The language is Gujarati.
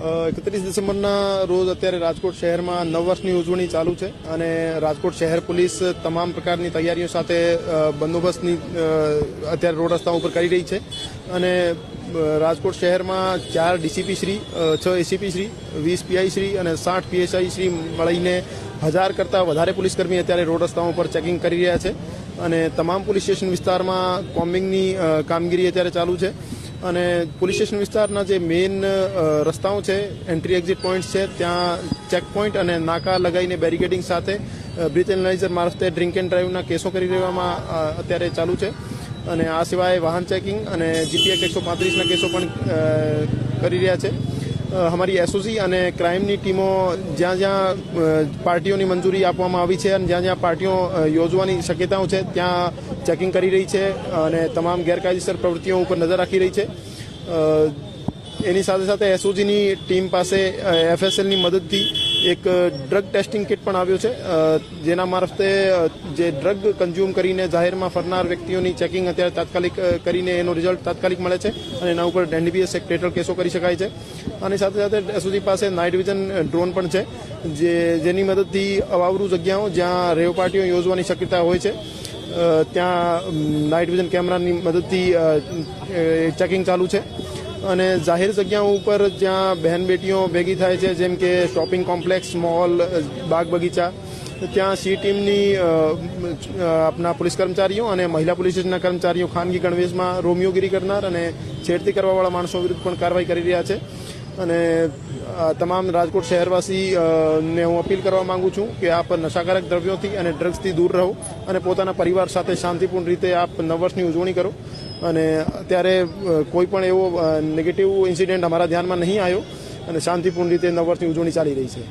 31 ડિસેમ્બરના રોજ અત્યારે રાજકોટ શહેરમાં નવ વર્ષની ઉજવણી ચાલુ છે અને રાજકોટ શહેર પોલીસ તમામ પ્રકારની તૈયારીઓ સાથે બંદોબસ્તની અત્યારે રોડ રસ્તા ઉપર કરી રહી છે અને રાજકોટ શહેરમાં 4 DCP Shri, 6 ACP Shri, 20 PI Shri અને 60 પીએસઆઈ શ્રી મળીને 1000 કરતાં વધારે પોલીસકર્મી અત્યારે રોડ રસ્તાઓ ઉપર ચેકિંગ કરી રહ્યા છે અને તમામ પોલીસ સ્ટેશન વિસ્તારમાં કોમ્બિંગની કામગીરી અત્યારે ચાલુ છે અને પોલીસ સ્ટેશન વિસ્તારના જે મેઇન રસ્તાઓ છે, એન્ટ્રી એક્ઝિટ પોઈન્ટ્સ છે, ત્યાં ચેક પોઈન્ટ અને નાકા લગાવીને બેરિકેડિંગ સાથે બ્રીથ એનાલાઇઝર મારફતે ડ્રિંક એન્ડ ડ્રાઈવના કેસો કરી દેવામાં અત્યારે ચાલુ છે અને આ સિવાય વાહન ચેકિંગ અને જીપીએક્ટ 135ના કેસો પણ કરી રહ્યા છે. અમારી એસઓજી અને ક્રાઇમની ટીમો જ્યાં જ્યાં પાર્ટીઓની મંજૂરી આપવામાં આવી છે અને જ્યાં જ્યાં પાર્ટીઓ યોજવાની શક્યતાઓ છે ત્યાં ચેકિંગ કરી રહી છે અને તમામ ગેરકાયદેસર પ્રવૃત્તિઓ ઉપર નજર રાખી રહી છે. એની સાથે સાથે એસઓજીની ટીમ પાસે એફએસએલની મદદથી એક ડ્રગ ટેસ્ટિંગ કિટ પણ આવ્યો છે, જેના મારફતે જે ડ્રગ કન્ઝ્યુમ કરીને જાહેરમાં ફરનાર વ્યક્તિઓની ચેકિંગ અત્યારે તાત્કાલિક કરીને એનો રિઝલ્ટ તાત્કાલિક મળે છે અને એના ઉપર એનડીપીએસ એક્ટ હેઠળ કેસો કરી શકાય છે. આની સાથે સાથે એસઓજી પાસે નાઇટ વિઝન ડ્રોન પણ છે, જેની મદદથી અવાવરૂ જગ્યાઓ જ્યાં રેવ પાર્ટીઓ યોજવાની શક્યતા હોય છે ત્યાં નાઇટ વિઝન કેમેરાની મદદથી ચેકિંગ ચાલુ છે અને જાહેર જગ્યાઓ ઉપર જ્યાં બહેન બેટીઓ ભેગી થાય છે, જેમ કે શોપિંગ કોમ્પ્લેક્સ, મોલ, બાગ બગીચા, ત્યાં સી ટીમની આપણા પોલીસ કર્મચારીઓ અને મહિલા પોલીસ સ્ટેશનના કર્મચારીઓ ખાનગી ગણવેશમાં રોમિયોગીરી કરનાર અને છેડતી કરવાવાળા માણસો વિરુદ્ધ પણ કાર્યવાહી કરી રહ્યા છે અને તમામ રાજકોટ શહેરવાસીને હું અપીલ કરવા માંગુ છું કે આપ નશાકારક દ્રવ્યોથી અને ડ્રગ્સથી દૂર રહો અને પોતાના પરિવાર સાથે શાંતિપૂર્ણ રીતે આપ નવ વર્ષની ઉજવણી કરો અને અત્યારે કોઈ પણ એવો નેગેટિવ ઇન્સિડન્ટ અમારા ધ્યાનમાં નહીં આવ્યો અને શાંતિપૂર્ણ રીતે નવ વર્ષની ઉજવણી ચાલી રહી છે.